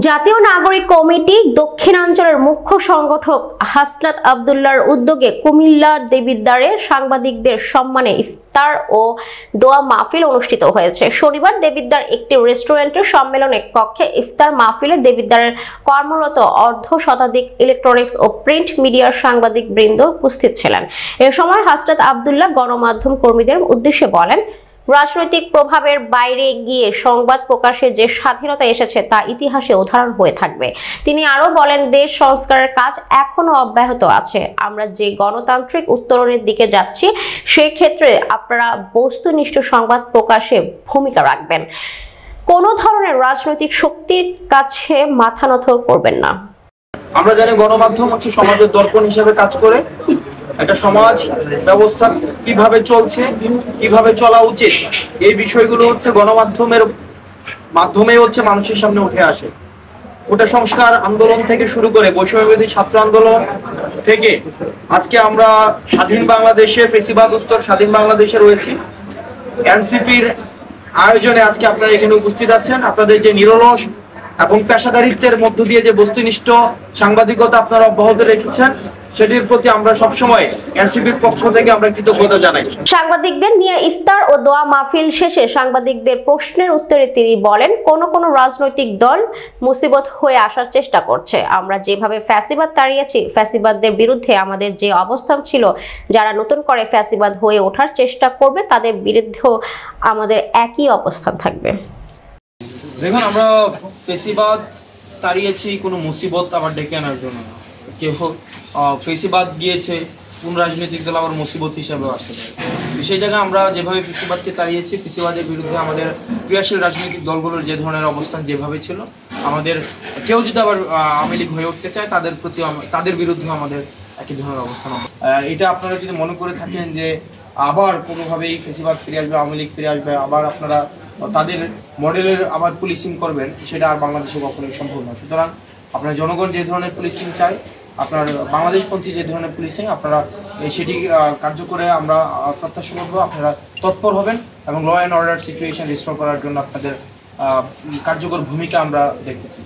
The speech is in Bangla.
জাতীয় নাগরিক কমিটি দক্ষিণাঞ্চলের মুখ্য সংগঠক হাসনাত আব্দুল্লাহর উদ্যোগে কুমিল্লার দেবিদ্বারে সাংবাদিকদের সম্মানে ইফতার ও দোয়া মাহফিল অনুষ্ঠিত হয়েছে। শনিবার দেবিদ্বার একটি রেস্টুরেন্টের সম্মেলনে কক্ষে ইফতার মাহফিলে দেবিদ্বারের কর্মরত অর্ধ শতাধিক ইলেকট্রনিক্স ও প্রিন্ট মিডিয়ার সাংবাদিক বৃন্দ উপস্থিত ছিলেন। এ সময় হাসনাত আব্দুল্লাহ গণমাধ্যম কর্মীদের উদ্দেশ্যে বলেন, রাজনৈতিক প্রভাবের বাইরে গিয়ে সংবাদ প্রকাশের যে স্বাধীনতা এসেছে তা ইতিহাসে উদাহরণ হয়ে থাকবে। তিনি আরো বলেন, দেশ সংস্কারের কাজ এখনো অব্যাহত আছে। আমরা যে গণতান্ত্রিক উত্তরণের দিকে যাচ্ছি, সেই ক্ষেত্রে আপনারা বস্তুনিষ্ঠ সংবাদ প্রকাশে ভূমিকা রাখবেন। কোনো ধরনের রাজনৈতিক শক্তির কাছে মাথা নত করবেন না। আমরা জানি গণমাধ্যম হচ্ছে সমাজের দর্পণ হিসেবে কাজ করে। একটা সমাজ ব্যবস্থা কিভাবে চলছে, কিভাবে চলা উচিত, এই বিষয়গুলো হচ্ছে গণমাধ্যমের মাধ্যমে হচ্ছে মানুষের সামনে উঠে আসে। কোটা সংস্কার আন্দোলন থেকে শুরু করে বৈষম্যবিরোধী ছাত্র আন্দোলন থেকে আজকে আমরা স্বাধীন বাংলাদেশে, ফেসিবাদ উত্তর স্বাধীন বাংলাদেশে রয়েছি। এনসিপির আয়োজনে আজকে আপনারা এখানে উপস্থিত আছেন। আপনাদের যে নিরলস এবং পেশাদারিত্বের মধ্য দিয়ে যে বস্তুনিষ্ঠ সাংবাদিকতা আপনারা অব্যাহত রেখেছেন, সেটির প্রতি আমরা সবসময় এনসিপির পক্ষ থেকে আমরা কৃতজ্ঞতা জানাই। সাংবাদিকদের নিয়ে ইফতার ও দোয়া মাহফিল শেষে সাংবাদিকদের প্রশ্নের উত্তরে তিনি বলেন, কোন রাজনৈতিক দল মুসিবত হয়ে আসার চেষ্টা করছে। আমরা যেভাবে ফ্যাসিবাদ তাড়িয়েছি, ফ্যাসিবাদদের বিরুদ্ধে আমাদের যে অবস্থান ছিল, যারা নতুন করে ফ্যাসিবাদ হয়ে ওঠার চেষ্টা করবে তাদের বিরুদ্ধেও আমাদের একই অবস্থান থাকবে। দেখুন, আমরা ফ্যাসিবাদ তাড়িয়েছি কোনো মুসিবত আবার ডেকে আনার জন্য না। কেউ ফেসিবাদ গিয়েছে, কোন রাজনৈতিক দল আবার মুসিবত হিসাবেও আসতে পারে। সেই জায়গায় আমরা যেভাবে ফেসিবাদকে তাড়িয়েছি, ফেসিবাদের বিরুদ্ধে আমাদের ক্রিয়াশীল রাজনৈতিক দলগুলোর যে ধরনের অবস্থান যেভাবে ছিল, আমাদের কেউ যদি আবার আওয়ামী লীগ হয়ে উঠতে চায় তাদের বিরুদ্ধে আমাদের একই ধরনের অবস্থান। এটা আপনারা যদি মনে করে থাকেন যে আবার কোনোভাবেই ফেসিবাদ ফিরে আসবে, আওয়ামী লীগ ফিরে আসবে, আবার আপনারা তাদের মডেলের আবার পুলিশিং করবেন, সেটা আর বাংলাদেশে কখনোই সম্ভব না। সুতরাং আপনার জনগণ যে ধরনের পুলিশিং চায়, আপনার বাংলাদেশপন্থী যে ধরনের পুলিশিং আপনারা সেটি কার্যকরে আমরা প্রত্যাশা করবো। আপনারা তৎপর হবেন এবং law and order situation restore করার জন্য আপনাদের কার্যকর ভূমিকা আমরা দেখতে চাই।